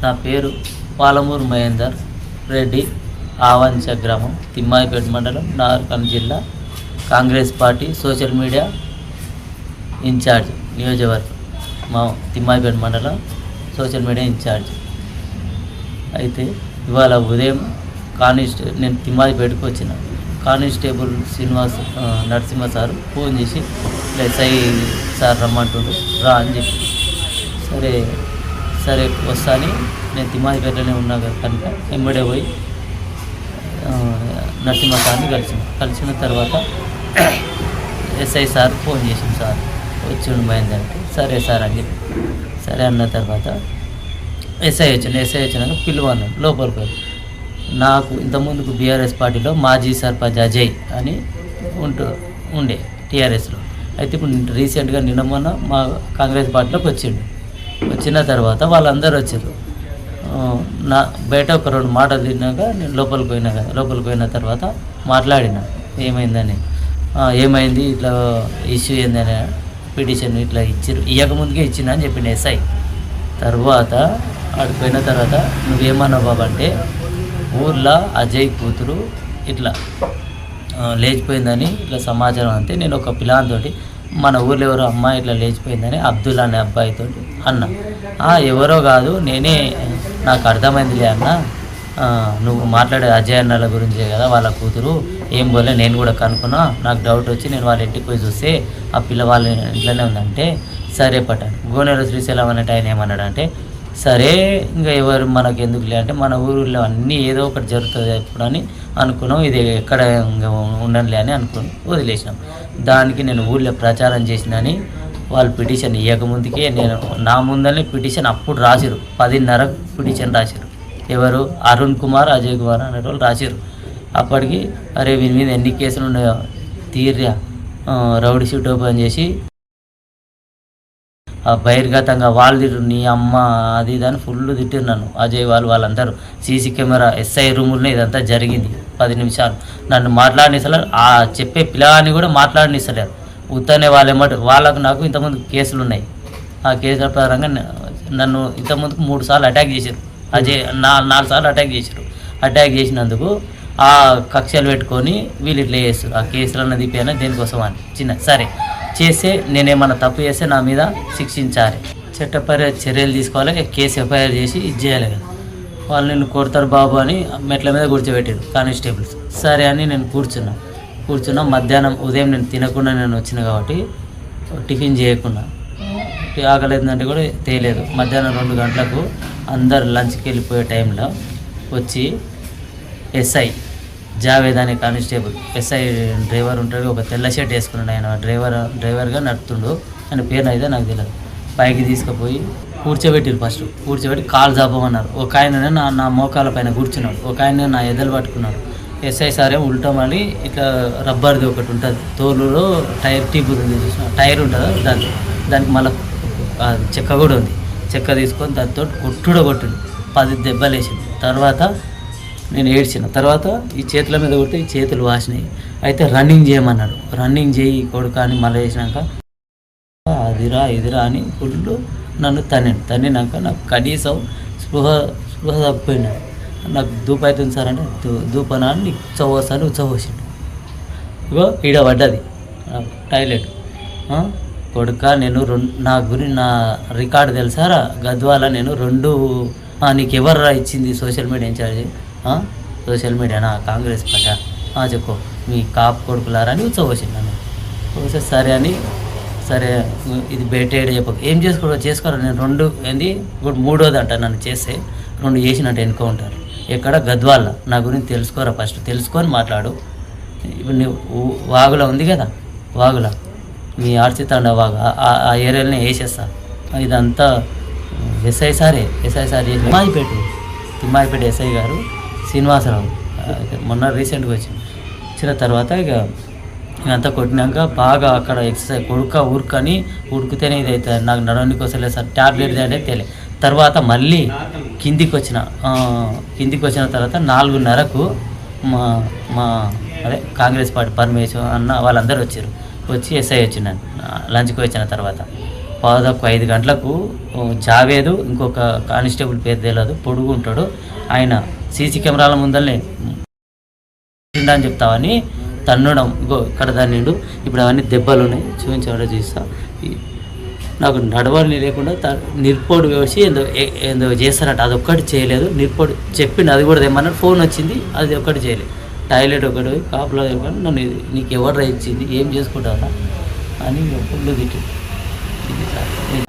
నా పేరు పాలమూరు మహేందర్ రెడ్డి, ఆవంచ గ్రామం, తిమ్మాయిపేట మండలం, నాగర్కర్నూలు జిల్లా, Congress party social media in charge, నియోజకవర్గం మా తిమ్మాయిపేట మండలం సోషల్ మీడియా ఇన్ఛార్జ్. అయితే ఇవాళ ఉదయం నేను తిమ్మాయిపేటకు వచ్చిన కానిస్టేబుల్ నరసింహ సార్ ఫోన్ చేసి ఎస్ఐ సార్ రమ్మంటుండు రా అని చెప్పి, సరే వస్తా అని నేను తిమ్మాయిపేటలోనే ఉన్నా కనుక వెంబడే పోయి నరసింహ సార్ని కలిసిన తర్వాత ఎస్ఐ సార్ ఫోన్ చేసింది, సార్ వచ్చి పోయిందంటే సరే సార్ అని చెప్పి సరే అన్న తర్వాత ఎస్ఐ వచ్చినాక పిలువన్నాను లోపలికి పోయి. నాకు ఇంతకుముందుకు బీఆర్ఎస్ పార్టీలో మాజీ సర్పంచ్ అజయ్ అని ఉండే టీఆర్ఎస్లో. అయితే ఇప్పుడు రీసెంట్గా నిన్న మొన్న మా కాంగ్రెస్ పార్టీలోకి వచ్చిన తర్వాత వాళ్ళందరూ వచ్చారు. నా బయట ఒక 2 మాటలు తిన్నాక నేను లోపలికి పోయిన తర్వాత మాట్లాడినా ఏమైందని. ఏమైంది ఇట్లా ఇష్యూ ఏందని, పిటిషన్ ఇట్లా ఇవ్వకముందుకే ఇచ్చిన అని చెప్పింది ఎస్ఐ. తర్వాత అక్కడికి పోయిన తర్వాత నువ్వేమన్నావు బాబు అంటే, ఊర్లో అజయ్ కూతురు ఇట్లా లేచిపోయిందని ఇట్లా సమాచారం అంతే. నేను ఒక పిల్లాంతోటి మన ఊర్లో ఎవరో అమ్మాయి ఇట్లా లేచిపోయిందని అబ్దుల్ అనే అబ్బాయితో అన్న. ఎవరో కాదు నేనే, నాకు అర్థమైందిలే అన్న, నువ్వు మాట్లాడే అజయ్ అన్నల గురించే కదా, వాళ్ళ కూతురు ఏం పోలే, నేను కూడా కనుక్కున్నా, నాకు డౌట్ వచ్చి నేను వాళ్ళ ఇంటికి పోయి చూస్తే ఆ పిల్ల వాళ్ళ ఇంట్లోనే ఉందంటే సరే పట్టాను. గోనెల శ్రీశైలం అనేట ఆయన ఏమన్నాడంటే, సరే ఇంకా ఎవరు మనకు ఎందుకులే అంటే, మన ఊరిలో అన్నీ ఏదో ఒకటి జరుగుతుంది ఎప్పుడని అనుకున్నాం, ఇది ఎక్కడ ఉండనులే అని అనుకుని వదిలేసినాం. దానికి నేను ఊళ్ళో ప్రచారం చేసినని వాళ్ళు పిటిషన్ ఇవ్వకముందుకే నేను నా ముందరనే పిటిషన్ అప్పుడు రాసిరు, 10:30 పిటిషన్ రాసిరు. ఎవరు అరుణ్ కుమార్, అజయ్ కుమార్ అనే వాళ్ళు రాసిరు. అప్పటికి అరే వీని మీద ఎన్ని కేసులు ఉన్నాయో తీర్రా, రౌడీ షీట్ ఓపెన్ చేసి బహిర్గతంగా వాళ్ళు తిట్టు, నీ అమ్మ అది ఇదని ఫుల్ తిట్టిరు నన్ను. అజయ్ వాళ్ళందరూ సీసీ కెమెరా ఎస్ఐ రూముల్లో ఇదంతా జరిగింది. 10 నిమిషాలు నన్ను మాట్లాడనిస్తలేరు, ఆ చెప్పే పిల్లగాన్ని కూడా మాట్లాడనిస్తలేరు. ఉత్తనే వాళ్ళకు నాకు ఇంతకుముందు కేసులు ఉన్నాయి. ఆ కేసుల ప్రకారంగా నన్ను ఇంతకుముందుకు 3 సార్లు అటాక్ చేశారు. అజయ్ 4 సార్లు అటాక్ చేశారు. అటాక్ చేసినందుకు ఆ కక్షలు పెట్టుకొని వీళ్ళు ఇట్లా చేస్తారు, ఆ కేసులు అన్నది తీపినా దేనికోసం అని సరే చేస్తే నేనేమన్నా తప్పు చేస్తే నా మీద శిక్షించాలి, చట్టపర చర్యలు తీసుకోవాలి, కేసు ఎఫ్ఐఆర్ చేసి ఇది చేయాలి కదా. వాళ్ళు నిన్ను కొడతారు బాబు అని మెట్ల మీద కూర్చోబెట్టారు కానిస్టేబుల్స్. సరే అని నేను కూర్చున్నా. మధ్యాహ్నం ఉదయం నేను తినకుండా నేను వచ్చిన కాబట్టి టిఫిన్ చేయకుండా ఆకలేదంటే కూడా తేలేదు. మధ్యాహ్నం 2 గంటలకు అందరు లంచ్కి వెళ్ళిపోయే టైంలో వచ్చి ఎస్ఐ జావేద్ అనే కానిస్టేబుల్, ఎస్ఐ డ్రైవర్ ఉంటాడు, ఒక తెల్ల షర్ట్ వేసుకున్నాడు, ఆయన డ్రైవర్గా నడుతుండు, ఆయన పేరు అయితే నాకు తెలియదు. పైకి తీసుకుపోయి కూర్చోబెట్టి కాలు జాపమన్నారు. ఒక ఆయన నా మోకాల పైన కూర్చున్నాడు, ఒక ఆయన నా ఎదలు పట్టుకున్నాడు. ఎస్ఐ సారే ఉల్టా మళ్ళీ ఇట్లా రబ్బర్ది ఒకటి ఉంటుంది, తోలులో టైర్ టీప్ ఉంది చూసిన టైర్ ఉంటుందా దానికి మళ్ళీ చెక్క కూడా ఉంది. చెక్క తీసుకొని దాంతో కొట్టింది, 10 దెబ్బలు వేసింది. తర్వాత నేను ఏడ్చిన. తర్వాత ఈ చేతుల మీద కొట్టి ఈ చేతులు వాసినాయి. అయితే రన్నింగ్ చేయమన్నాడు, రన్నింగ్ చేయి కొడుక అని మళ్ళీ వేసినాక ఇదిరా అని ఫుల్ నన్ను తన్నినాక నాకు కనీసం స్పృహ తప్పిపోయినాడు. నాకు దూపు అవుతుంది సార్ అంటే దూపనా అని నీకు ఉచ్చవస్తాను ఉచ్చవసిండు. ఇగో ఈడ పడ్డది టాయిలెట్. కొడుక నేను నా రికార్డు తెలుసారా గద్వాల నేను 2 నీకు ఎవరు ఇచ్చింది సోషల్ మీడియా ఇన్ఛార్జ్? సోషల్ మీడియానా, కాంగ్రెస్ పార్టీ? చెప్పు మీ కాపు కొడుకులారా అని ఉచ్చవసిండు. ఒకసారి సరే అని సరే ఇది బయట చెప్పకు, ఏం చేసుకోరా నేను 2 ఏంది ఇప్పుడు 3వది అంట, నన్ను చేస్తే 2 చేసినట్టు ఎన్నుకుంటారు. ఎక్కడ గద్వాల నా గురించి తెలుసుకోరా, ఫస్ట్ తెలుసుకొని మాట్లాడు. ఇప్పుడు నువ్వు వాగులో ఉంది కదా, వాగుల మీ ఆర్చితాండ వాగు ఆ ఏరియాలోనే వేసేస్తా. ఇదంతా ఎస్ఐ సార్ చేసి తిమ్మాయిపేట ఎస్ఐ గారు శ్రీనివాసరావు మొన్న రీసెంట్గా వచ్చిన తర్వాత ఇదంతా కొట్టినాక బాగా అక్కడ ఎక్సర్సైజ్ ఉరుకని ఉడికితేనే ఇది అవుతుంది, నాకు నడవడానికి వస్తలేదు సార్, ట్యాబ్లెట్ అంటే తెలియదు. తర్వాత మళ్ళీ కిందికి వచ్చిన తర్వాత 4:30కు మా కాంగ్రెస్ పార్టీ పరమేశ్వర్ అన్న వాళ్ళందరూ వచ్చి ఎస్ఐ వచ్చినాను లంచ్కి వచ్చిన తర్వాత పావుదాకు 5 గంటలకు జావేదు ఇంకొక కానిస్టేబుల్ పేరు తెలియదు, పొడుగు ఉంటాడు ఆయన, సీసీ కెమెరాల ముందరనే అని చెప్తావని తన్నడం, ఇగో ఇక్కడ తన్నిండు. ఇప్పుడు అవన్నీ దెబ్బలు ఉన్నాయి, చూపించడం చూస్తా. నాకు నడవని లేకుండా నిర్పోడు వేసి ఏందో చేస్తారట, అది ఒక్కటి చేయలేదు. నిర్పోడు చెప్పిండు, అది కూడా తెమ్మన్నాడు. ఫోన్ వచ్చింది, అది ఒక్కటి చేయలేదు. టాయిలెట్ ఒకటి కాపులో నన్ను నీకు ఎవరు ఇచ్చింది, ఏం చేసుకుంటావా అని ఫుల్ తిట్టి. ఇది